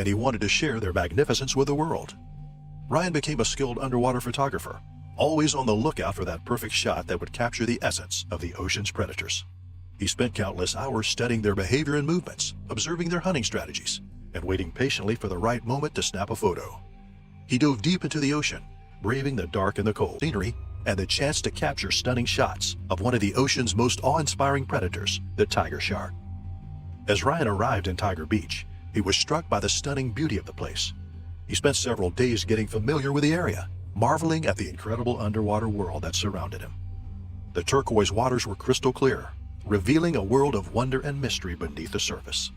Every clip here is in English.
and he wanted to share their magnificence with the world. Ryan became a skilled underwater photographer, always on the lookout for that perfect shot that would capture the essence of the ocean's predators. He spent countless hours studying their behavior and movements, observing their hunting strategies, and waiting patiently for the right moment to snap a photo. He dove deep into the ocean, braving the dark and the cold scenery and the chance to capture stunning shots of one of the ocean's most awe-inspiring predators, the tiger shark. As Ryan arrived in Tiger Beach, he was struck by the stunning beauty of the place. He spent several days getting familiar with the area, marveling at the incredible underwater world that surrounded him. The turquoise waters were crystal clear, revealing a world of wonder and mystery beneath the surface.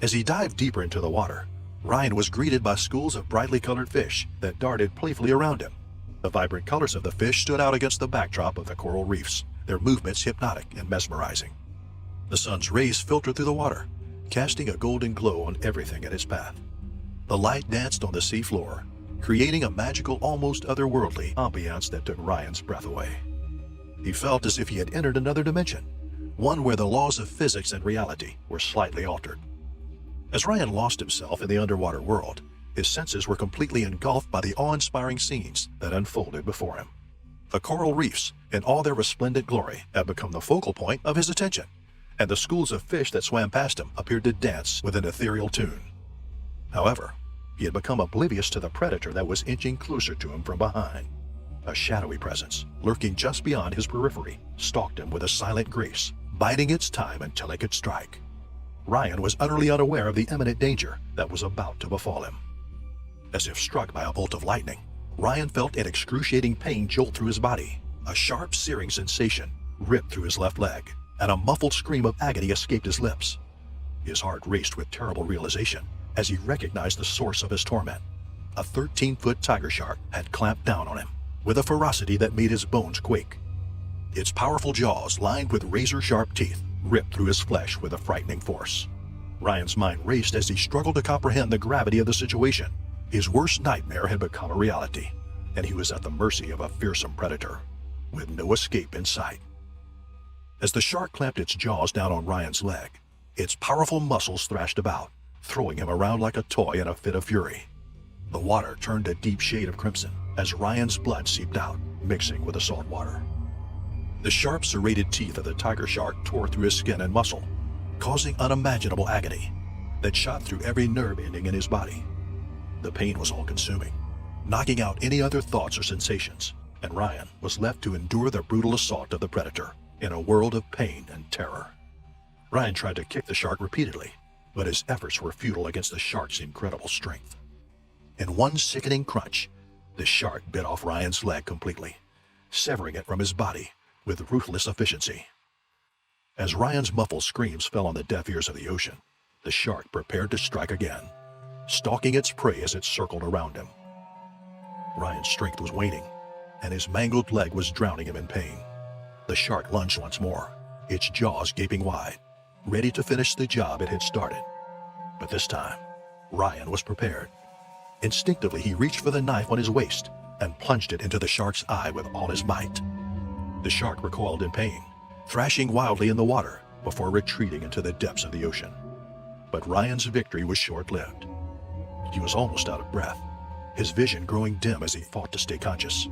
As he dived deeper into the water, Ryan was greeted by schools of brightly colored fish that darted playfully around him. The vibrant colors of the fish stood out against the backdrop of the coral reefs, their movements hypnotic and mesmerizing. The sun's rays filtered through the water, casting a golden glow on everything in its path. The light danced on the sea floor, creating a magical, almost otherworldly ambiance that took Ryan's breath away. He felt as if he had entered another dimension, one where the laws of physics and reality were slightly altered. As Ryan lost himself in the underwater world, his senses were completely engulfed by the awe-inspiring scenes that unfolded before him. The coral reefs, in all their resplendent glory, had become the focal point of his attention, and the schools of fish that swam past him appeared to dance with an ethereal tune. However, he had become oblivious to the predator that was inching closer to him from behind. A shadowy presence, lurking just beyond his periphery, stalked him with a silent grace, biding its time until it could strike. Ryan was utterly unaware of the imminent danger that was about to befall him. As if struck by a bolt of lightning, Ryan felt an excruciating pain jolt through his body. A sharp, searing sensation ripped through his left leg, and a muffled scream of agony escaped his lips. His heart raced with terrible realization as he recognized the source of his torment. A 13-foot tiger shark had clamped down on him with a ferocity that made his bones quake. Its powerful jaws, lined with razor-sharp teeth, ripped through his flesh with a frightening force. Ryan's mind raced as he struggled to comprehend the gravity of the situation. His worst nightmare had become a reality, and he was at the mercy of a fearsome predator, with no escape in sight. As the shark clamped its jaws down on Ryan's leg, its powerful muscles thrashed about, throwing him around like a toy in a fit of fury. The water turned a deep shade of crimson as Ryan's blood seeped out, mixing with the salt water. The sharp, serrated teeth of the tiger shark tore through his skin and muscle, causing unimaginable agony that shot through every nerve ending in his body. The pain was all-consuming, knocking out any other thoughts or sensations, and Ryan was left to endure the brutal assault of the predator in a world of pain and terror. Ryan tried to kick the shark repeatedly, but his efforts were futile against the shark's incredible strength. In one sickening crunch, the shark bit off Ryan's leg completely, severing it from his body with ruthless efficiency. As Ryan's muffled screams fell on the deaf ears of the ocean, the shark prepared to strike again, stalking its prey as it circled around him. Ryan's strength was waning, and his mangled leg was drowning him in pain. The shark lunged once more, its jaws gaping wide, ready to finish the job it had started. But this time, Ryan was prepared. Instinctively, he reached for the knife on his waist and plunged it into the shark's eye with all his might. The shark recoiled in pain, thrashing wildly in the water before retreating into the depths of the ocean. But Ryan's victory was short-lived. He was almost out of breath, his vision growing dim as he fought to stay conscious.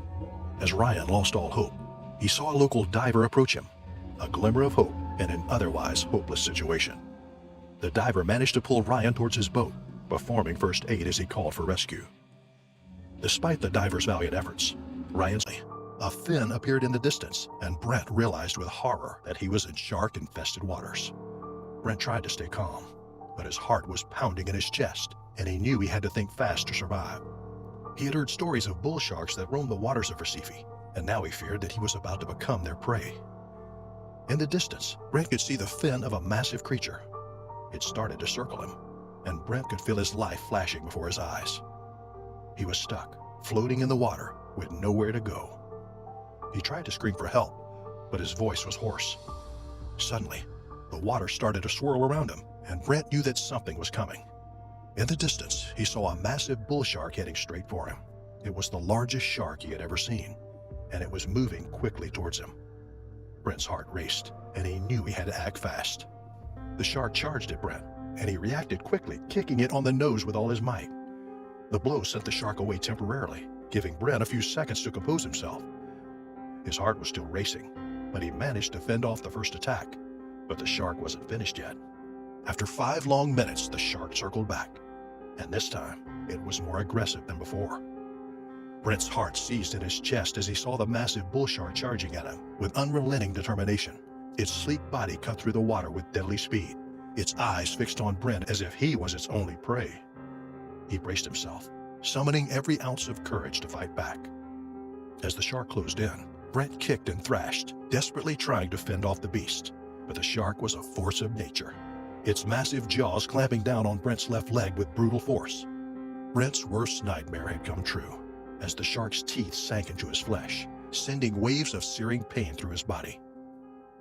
As Ryan lost all hope, he saw a local diver approach him, a glimmer of hope in an otherwise hopeless situation. The diver managed to pull Ryan towards his boat, performing first aid as he called for rescue. Despite the diver's valiant efforts, a fin appeared in the distance, and Brent realized with horror that he was in shark-infested waters. Brent tried to stay calm, but his heart was pounding in his chest, and he knew he had to think fast to survive. He had heard stories of bull sharks that roamed the waters of Recife, and now he feared that he was about to become their prey. In the distance, Brent could see the fin of a massive creature. It started to circle him, and Brent could feel his life flashing before his eyes. He was stuck, floating in the water, with nowhere to go. He tried to scream for help, but his voice was hoarse. Suddenly, the water started to swirl around him, and Brent knew that something was coming. In the distance, he saw a massive bull shark heading straight for him. It was the largest shark he had ever seen, and it was moving quickly towards him. Brent's heart raced, and he knew he had to act fast. The shark charged at Brent, and he reacted quickly, kicking it on the nose with all his might. The blow sent the shark away temporarily, giving Brent a few seconds to compose himself. His heart was still racing, but he managed to fend off the first attack. But the shark wasn't finished yet. After 5 long minutes, the shark circled back, and this time it was more aggressive than before. Brent's heart seized in his chest as he saw the massive bull shark charging at him with unrelenting determination. Its sleek body cut through the water with deadly speed, its eyes fixed on Brent as if he was its only prey. He braced himself, summoning every ounce of courage to fight back. As the shark closed in, Brent kicked and thrashed, desperately trying to fend off the beast. But the shark was a force of nature, its massive jaws clamping down on Brent's left leg with brutal force. Brent's worst nightmare had come true, as the shark's teeth sank into his flesh, sending waves of searing pain through his body.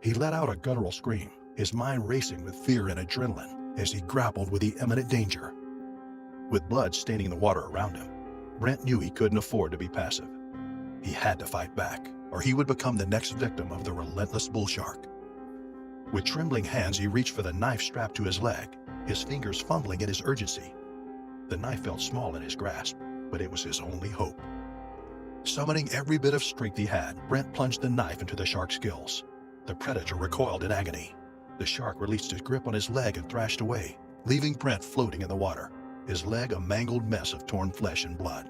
He let out a guttural scream, his mind racing with fear and adrenaline as he grappled with the imminent danger. With blood staining the water around him, Brent knew he couldn't afford to be passive. He had to fight back, or he would become the next victim of the relentless bull shark. With trembling hands, he reached for the knife strapped to his leg, his fingers fumbling in his urgency. The knife felt small in his grasp, but it was his only hope. Summoning every bit of strength he had, Brent plunged the knife into the shark's gills. The predator recoiled in agony. The shark released his grip on his leg and thrashed away, leaving Brent floating in the water, his leg a mangled mess of torn flesh and blood.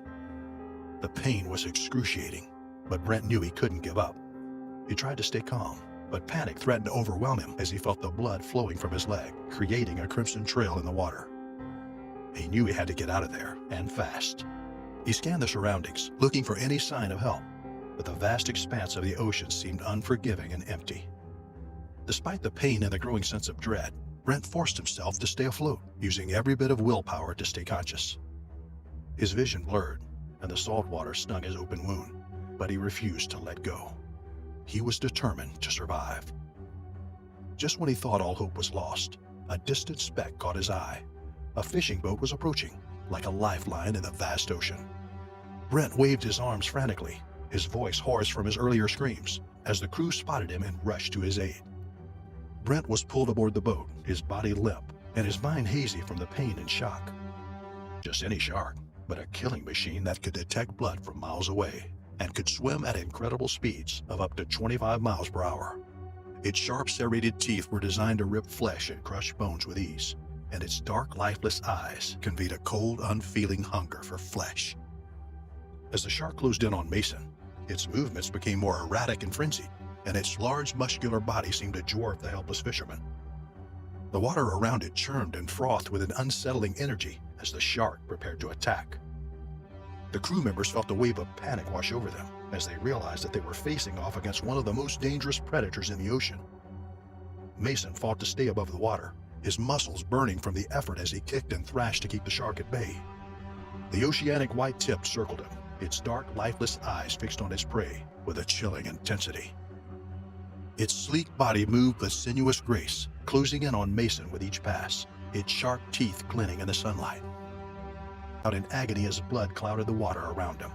The pain was excruciating, but Brent knew he couldn't give up. He tried to stay calm, but panic threatened to overwhelm him as he felt the blood flowing from his leg, creating a crimson trail in the water. He knew he had to get out of there, and fast. He scanned the surroundings, looking for any sign of help, but the vast expanse of the ocean seemed unforgiving and empty. Despite the pain and the growing sense of dread, Brent forced himself to stay afloat, using every bit of willpower to stay conscious. His vision blurred, and the salt water stung his open wound, but he refused to let go. He was determined to survive. Just when he thought all hope was lost, a distant speck caught his eye. A fishing boat was approaching, like a lifeline in the vast ocean. Brent waved his arms frantically, his voice hoarse from his earlier screams, as the crew spotted him and rushed to his aid. Brent was pulled aboard the boat, his body limp, and his mind hazy from the pain and shock. Just any shark, but a killing machine that could detect blood from miles away and could swim at incredible speeds of up to 25 miles per hour. Its sharp serrated teeth were designed to rip flesh and crush bones with ease, and its dark, lifeless eyes conveyed a cold, unfeeling hunger for flesh. As the shark closed in on Mason, its movements became more erratic and frenzied, and its large, muscular body seemed to dwarf the helpless fisherman. The water around it churned and frothed with an unsettling energy as the shark prepared to attack. The crew members felt a wave of panic wash over them as they realized that they were facing off against one of the most dangerous predators in the ocean. Mason fought to stay above the water, his muscles burning from the effort as he kicked and thrashed to keep the shark at bay. The oceanic white tip circled him, its dark, lifeless eyes fixed on his prey with a chilling intensity. Its sleek body moved with sinuous grace, closing in on Mason with each pass, its sharp teeth glinting in the sunlight. Out in agony as blood clouded the water around him.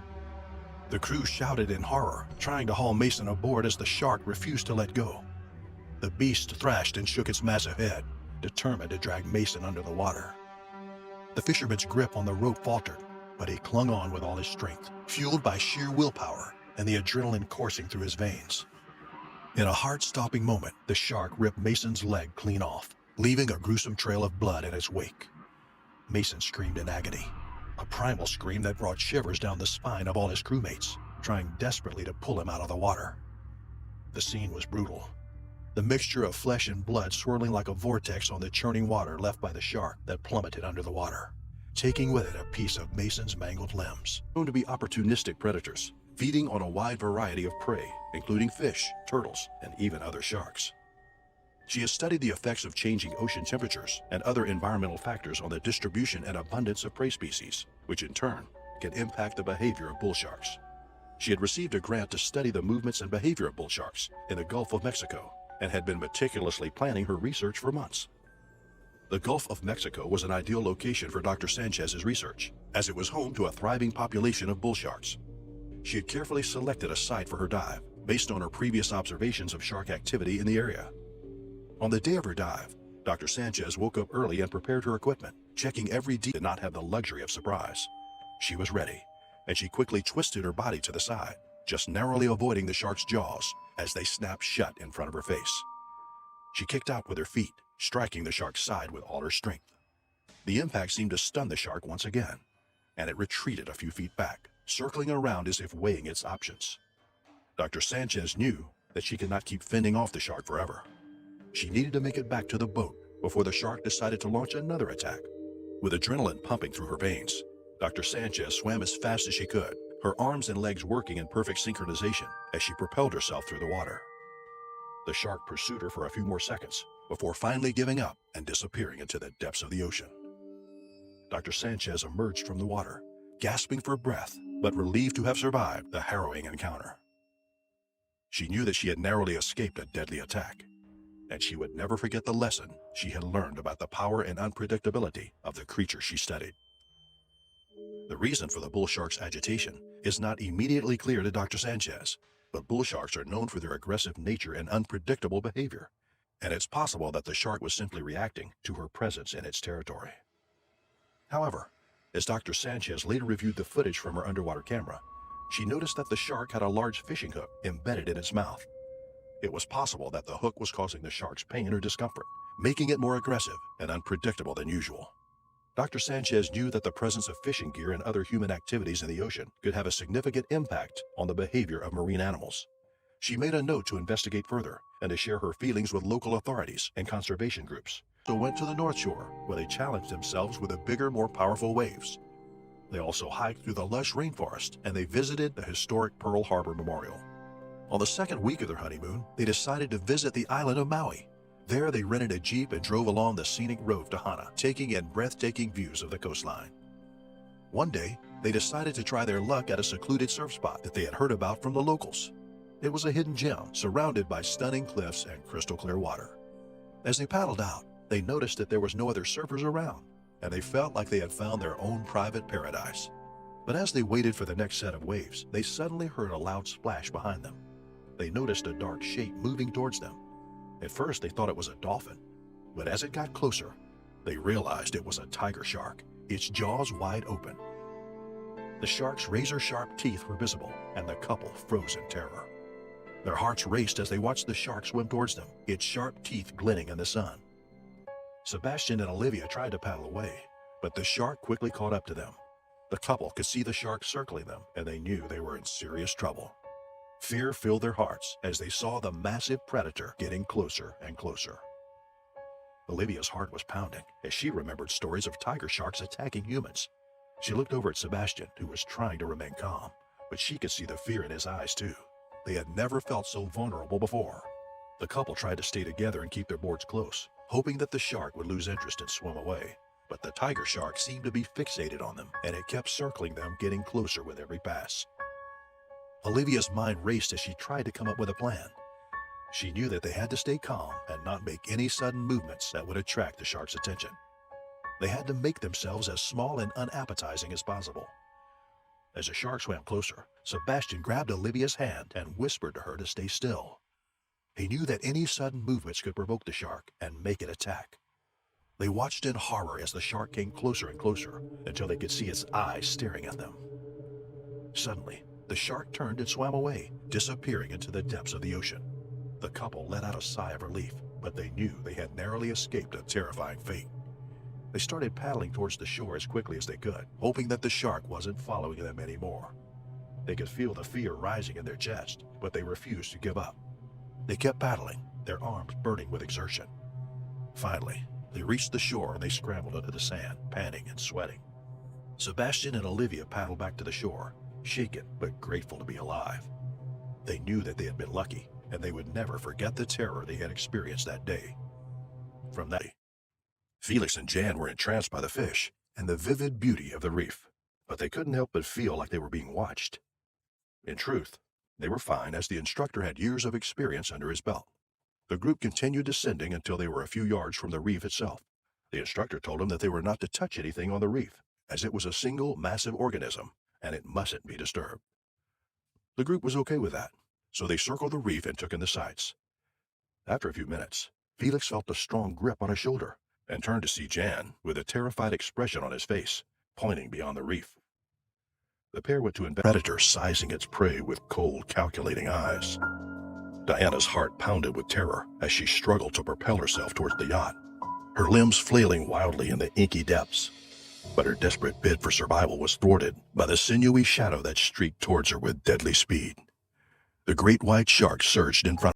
The crew shouted in horror, trying to haul Mason aboard as the shark refused to let go. The beast thrashed and shook its massive head, determined to drag Mason under the water. The fisherman's grip on the rope faltered, but he clung on with all his strength, fueled by sheer willpower and the adrenaline coursing through his veins. In a heart-stopping moment, the shark ripped Mason's leg clean off, leaving a gruesome trail of blood in its wake. Mason screamed in agony, a primal scream that brought shivers down the spine of all his crewmates, trying desperately to pull him out of the water. The scene was brutal. The mixture of flesh and blood swirling like a vortex on the churning water left by the shark that plummeted under the water, taking with it a piece of Mason's mangled limbs. Known to be opportunistic predators, feeding on a wide variety of prey, including fish, turtles, and even other sharks. She has studied the effects of changing ocean temperatures and other environmental factors on the distribution and abundance of prey species, which in turn can impact the behavior of bull sharks. She had received a grant to study the movements and behavior of bull sharks in the Gulf of Mexico and had been meticulously planning her research for months. The Gulf of Mexico was an ideal location for Dr. Sanchez's research, as it was home to a thriving population of bull sharks. She had carefully selected a site for her dive based on her previous observations of shark activity in the area. On the day of her dive, Dr. Sanchez woke up early and prepared her equipment, checking every detail. Did not have the luxury of surprise. She was ready, and she quickly twisted her body to the side, just narrowly avoiding the shark's jaws as they snapped shut in front of her face. She kicked out with her feet, striking the shark's side with all her strength. The impact seemed to stun the shark once again, and it retreated a few feet back, circling around as if weighing its options. Dr. Sanchez knew that she could not keep fending off the shark forever. She needed to make it back to the boat before the shark decided to launch another attack. With adrenaline pumping through her veins, Dr. Sanchez swam as fast as she could, her arms and legs working in perfect synchronization as she propelled herself through the water. The shark pursued her for a few more seconds before finally giving up and disappearing into the depths of the ocean. Dr. Sanchez emerged from the water, gasping for breath, but relieved to have survived the harrowing encounter. She knew that she had narrowly escaped a deadly attack, and she would never forget the lesson she had learned about the power and unpredictability of the creature she studied. The reason for the bull shark's agitation is not immediately clear to Dr. Sanchez, but bull sharks are known for their aggressive nature and unpredictable behavior, and it's possible that the shark was simply reacting to her presence in its territory. However, as Dr. Sanchez later reviewed the footage from her underwater camera, she noticed that the shark had a large fishing hook embedded in its mouth. It was possible that the hook was causing the shark's pain or discomfort, making it more aggressive and unpredictable than usual. Dr. Sanchez knew that the presence of fishing gear and other human activities in the ocean could have a significant impact on the behavior of marine animals. She made a note to investigate further and to share her feelings with local authorities and conservation groups. So went to the North Shore, where they challenged themselves with the bigger, more powerful waves. They also hiked through the lush rainforest, and they visited the historic Pearl Harbor Memorial. On the second week of their honeymoon, they decided to visit the island of Maui. There, they rented a Jeep and drove along the scenic road to Hana, taking in breathtaking views of the coastline. One day, they decided to try their luck at a secluded surf spot that they had heard about from the locals. It was a hidden gem, surrounded by stunning cliffs and crystal clear water. As they paddled out, they noticed that there was no other surfers around, and they felt like they had found their own private paradise. But as they waited for the next set of waves, they suddenly heard a loud splash behind them. They noticed a dark shape moving towards them. At first, they thought it was a dolphin, but as it got closer, they realized it was a tiger shark, its jaws wide open. The shark's razor-sharp teeth were visible, and the couple froze in terror. Their hearts raced as they watched the shark swim towards them, its sharp teeth glinting in the sun. Sebastian and Olivia tried to paddle away, but the shark quickly caught up to them. The couple could see the shark circling them, and they knew they were in serious trouble. Fear filled their hearts as they saw the massive predator getting closer and closer. Olivia's heart was pounding as she remembered stories of tiger sharks attacking humans. She looked over at Sebastian, who was trying to remain calm, but she could see the fear in his eyes too. They had never felt so vulnerable before. The couple tried to stay together and keep their boards close, hoping that the shark would lose interest and swim away. But the tiger shark seemed to be fixated on them, and it kept circling them, getting closer with every pass. Olivia's mind raced as she tried to come up with a plan. She knew that they had to stay calm and not make any sudden movements that would attract the shark's attention. They had to make themselves as small and unappetizing as possible. As the shark swam closer, Sebastian grabbed Olivia's hand and whispered to her to stay still. He knew that any sudden movements could provoke the shark and make it attack. They watched in horror as the shark came closer and closer until they could see its eyes staring at them. Suddenly, the shark turned and swam away, disappearing into the depths of the ocean. The couple let out a sigh of relief, but they knew they had narrowly escaped a terrifying fate. They started paddling towards the shore as quickly as they could, hoping that the shark wasn't following them anymore. They could feel the fear rising in their chest, but they refused to give up. They kept paddling, their arms burning with exertion. Finally, they reached the shore and they scrambled into the sand, panting and sweating. Sebastian and Olivia paddled back to the shore, shaken but grateful to be alive. They knew that they had been lucky, and they would never forget the terror they had experienced that day. From that day, Felix and Jan were entranced by the fish and the vivid beauty of the reef, but they couldn't help but feel like they were being watched. In truth, they were fine as the instructor had years of experience under his belt. The group continued descending until they were a few yards from the reef itself. The instructor told them that they were not to touch anything on the reef, as it was a single massive organism and it mustn't be disturbed. The group was okay with that, so they circled the reef and took in the sights. After a few minutes, Felix felt a strong grip on his shoulder and turned to see Jan with a terrified expression on his face, pointing beyond the reef. The pair went to investigate. Predator sizing its prey with cold, calculating eyes. Diana's heart pounded with terror as she struggled to propel herself towards the yacht, her limbs flailing wildly in the inky depths. But her desperate bid for survival was thwarted by the sinewy shadow that streaked towards her with deadly speed. The great white shark surged in front.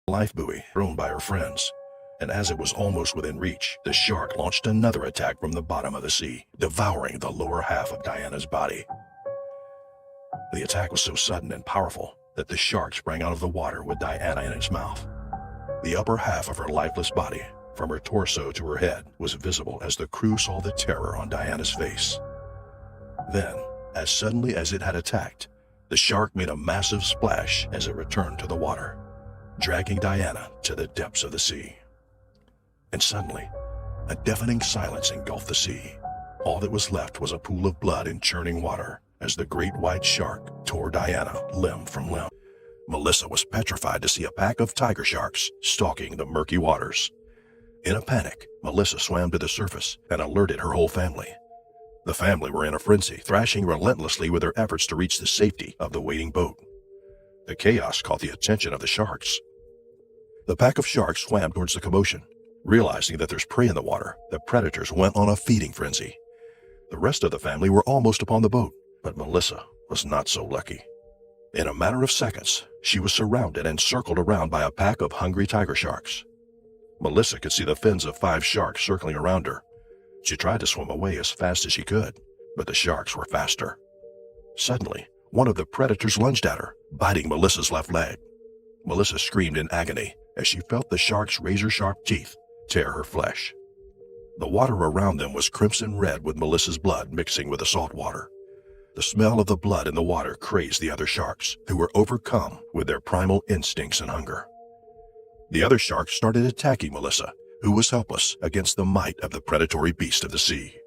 Life buoy thrown by her friends, and as it was almost within reach, the shark launched another attack from the bottom of the sea, devouring the lower half of Diana's body. The attack was so sudden and powerful that the shark sprang out of the water with Diana in its mouth. The upper half of her lifeless body, from her torso to her head, was visible as the crew saw the terror on Diana's face. Then, as suddenly as it had attacked, the shark made a massive splash as it returned to the water, dragging Diana to the depths of the sea. And suddenly, a deafening silence engulfed the sea. All that was left was a pool of blood and churning water as the great white shark tore Diana limb from limb. Melissa was petrified to see a pack of tiger sharks stalking the murky waters. In a panic, Melissa swam to the surface and alerted her whole family. The family were in a frenzy, thrashing relentlessly with their efforts to reach the safety of the waiting boat. The chaos caught the attention of the sharks. The pack of sharks swam towards the commotion. Realizing that there's prey in the water, the predators went on a feeding frenzy. The rest of the family were almost upon the boat, but Melissa was not so lucky. In a matter of seconds, she was surrounded and circled around by a pack of hungry tiger sharks. Melissa could see the fins of 5 sharks circling around her. She tried to swim away as fast as she could, but the sharks were faster. Suddenly, one of the predators lunged at her, biting Melissa's left leg. Melissa screamed in agony as she felt the shark's razor-sharp teeth tear her flesh. The water around them was crimson red with Melissa's blood mixing with the salt water. The smell of the blood in the water crazed the other sharks, who were overcome with their primal instincts and hunger. The other sharks started attacking Melissa, who was helpless against the might of the predatory beast of the sea.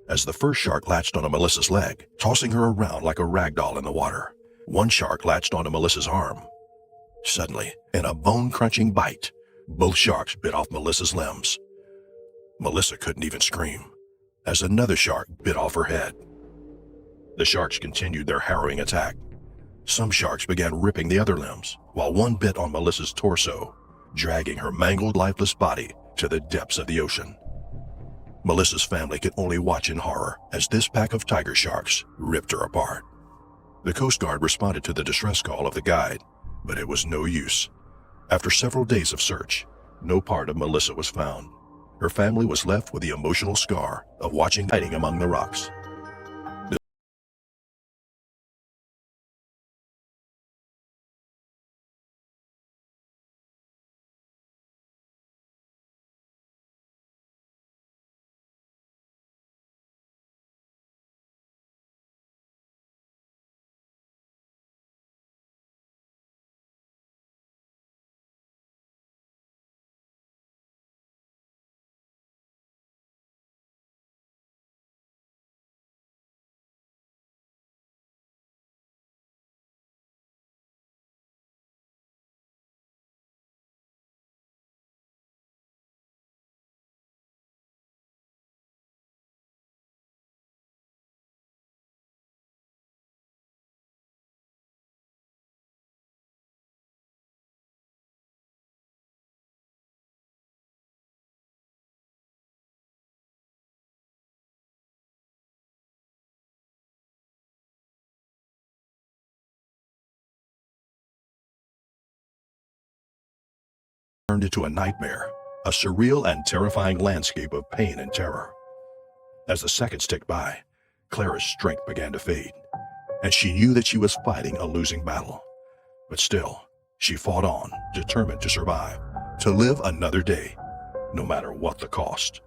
As the first shark latched onto Melissa's leg, tossing her around like a rag doll in the water, one shark latched onto Melissa's arm. Suddenly, in a bone-crunching bite, both sharks bit off Melissa's limbs. Melissa couldn't even scream, as another shark bit off her head. The sharks continued their harrowing attack. Some sharks began ripping the other limbs, while one bit on Melissa's torso, dragging her mangled, lifeless body to the depths of the ocean. Melissa's family could only watch in horror as this pack of tiger sharks ripped her apart. The Coast Guard responded to the distress call of the guide, but it was no use. After several days of search, no part of Melissa was found. Her family was left with the emotional scar of watching hiding among the rocks. Turned into a nightmare, a surreal and terrifying landscape of pain and terror. As the seconds ticked by, Clara's strength began to fade, and she knew that she was fighting a losing battle. But still, she fought on, determined to survive, to live another day, no matter what the cost.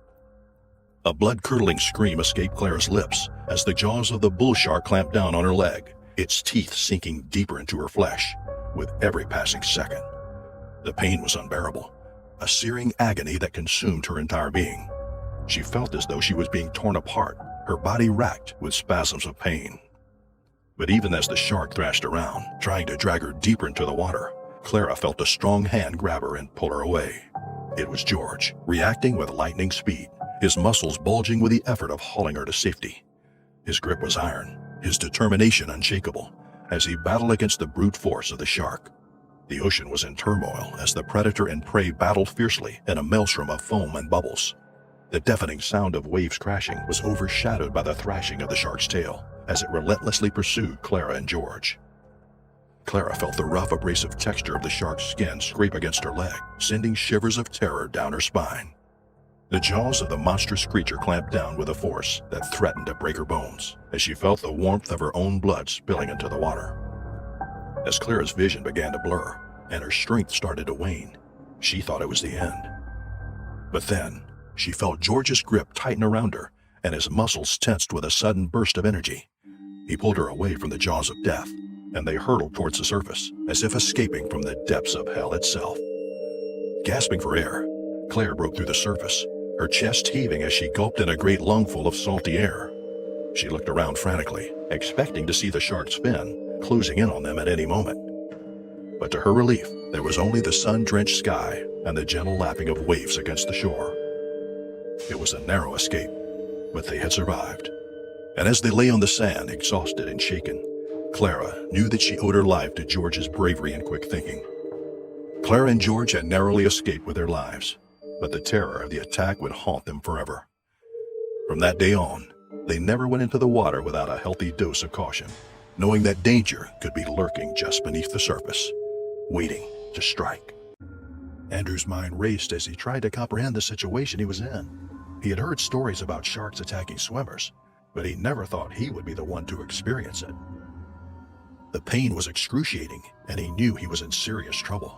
A blood-curdling scream escaped Clara's lips as the jaws of the bull shark clamped down on her leg, its teeth sinking deeper into her flesh with every passing second. The pain was unbearable, a searing agony that consumed her entire being. She felt as though she was being torn apart, her body racked with spasms of pain. But even as the shark thrashed around, trying to drag her deeper into the water, Clara felt a strong hand grab her and pull her away. It was George, reacting with lightning speed, his muscles bulging with the effort of hauling her to safety. His grip was iron, his determination unshakable, as he battled against the brute force of the shark. The ocean was in turmoil as the predator and prey battled fiercely in a maelstrom of foam and bubbles. The deafening sound of waves crashing was overshadowed by the thrashing of the shark's tail as it relentlessly pursued Clara and George. Clara felt the rough, abrasive texture of the shark's skin scrape against her leg, sending shivers of terror down her spine. The jaws of the monstrous creature clamped down with a force that threatened to break her bones as she felt the warmth of her own blood spilling into the water. As Clara's vision began to blur and her strength started to wane, she thought it was the end. But then, she felt George's grip tighten around her and his muscles tensed with a sudden burst of energy. He pulled her away from the jaws of death, and they hurtled towards the surface, as if escaping from the depths of hell itself. Gasping for air, Claire broke through the surface, her chest heaving as she gulped in a great lungful of salty air. She looked around frantically, expecting to see the shark's fin, closing in on them at any moment. But to her relief, there was only the sun-drenched sky and the gentle lapping of waves against the shore. It was a narrow escape, but they had survived. And as they lay on the sand, exhausted and shaken, Clara knew that she owed her life to George's bravery and quick thinking. Clara and George had narrowly escaped with their lives, but the terror of the attack would haunt them forever. From that day on, they never went into the water without a healthy dose of caution, knowing that danger could be lurking just beneath the surface, waiting to strike. Andrew's mind raced as he tried to comprehend the situation he was in. He had heard stories about sharks attacking swimmers, but he never thought he would be the one to experience it. The pain was excruciating, and he knew he was in serious trouble.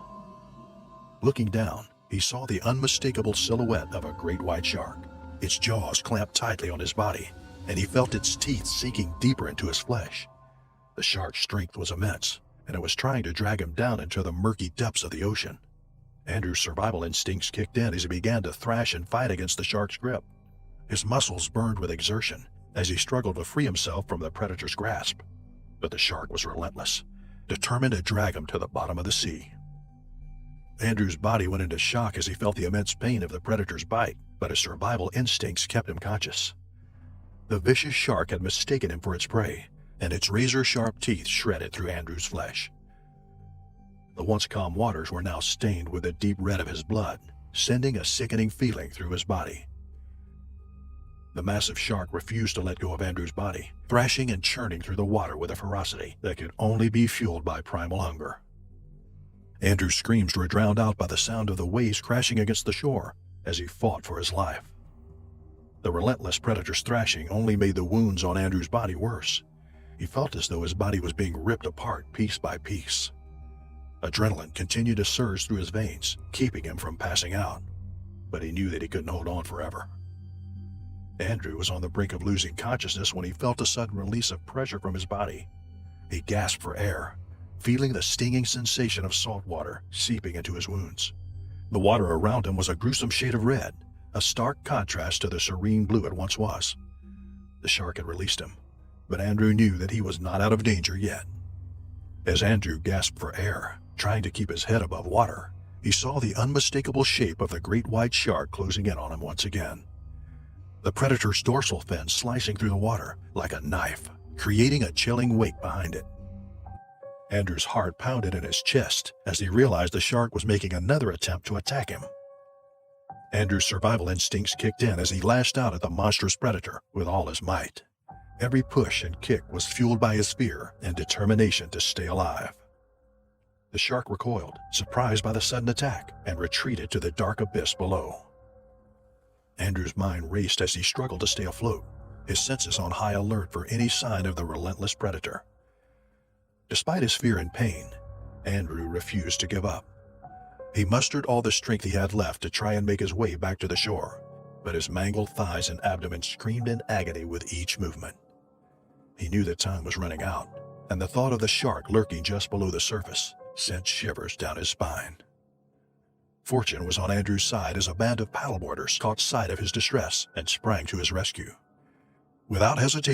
Looking down, he saw the unmistakable silhouette of a great white shark, its jaws clamped tightly on his body, and he felt its teeth sinking deeper into his flesh. The shark's strength was immense, and it was trying to drag him down into the murky depths of the ocean. Andrew's survival instincts kicked in as he began to thrash and fight against the shark's grip. His muscles burned with exertion as he struggled to free himself from the predator's grasp. But the shark was relentless, determined to drag him to the bottom of the sea. Andrew's body went into shock as he felt the immense pain of the predator's bite, but his survival instincts kept him conscious. The vicious shark had mistaken him for its prey, and its razor-sharp teeth shredded through Andrew's flesh. The once calm waters were now stained with the deep red of his blood, sending a sickening feeling through his body. The massive shark refused to let go of Andrew's body, thrashing and churning through the water with a ferocity that could only be fueled by primal hunger. Andrew's screams were drowned out by the sound of the waves crashing against the shore, as he fought for his life. The relentless predator's thrashing only made the wounds on Andrew's body worse. He felt as though his body was being ripped apart piece by piece. Adrenaline continued to surge through his veins, keeping him from passing out, but he knew that he couldn't hold on forever. Andrew was on the brink of losing consciousness when he felt a sudden release of pressure from his body. He gasped for air, feeling the stinging sensation of salt water seeping into his wounds. The water around him was a gruesome shade of red, a stark contrast to the serene blue it once was. The shark had released him, but Andrew knew that he was not out of danger yet. As Andrew gasped for air, trying to keep his head above water, he saw the unmistakable shape of the great white shark closing in on him once again. The predator's dorsal fin slicing through the water like a knife, creating a chilling wake behind it. Andrew's heart pounded in his chest as he realized the shark was making another attempt to attack him. Andrew's survival instincts kicked in as he lashed out at the monstrous predator with all his might. Every push and kick was fueled by his fear and determination to stay alive. The shark recoiled, surprised by the sudden attack, and retreated to the dark abyss below. Andrew's mind raced as he struggled to stay afloat, his senses on high alert for any sign of the relentless predator. Despite his fear and pain, Andrew refused to give up. He mustered all the strength he had left to try and make his way back to the shore, but his mangled thighs and abdomen screamed in agony with each movement. He knew that time was running out, and the thought of the shark lurking just below the surface sent shivers down his spine. Fortune was on Andrew's side as a band of paddleboarders caught sight of his distress and sprang to his rescue. Without hesitation,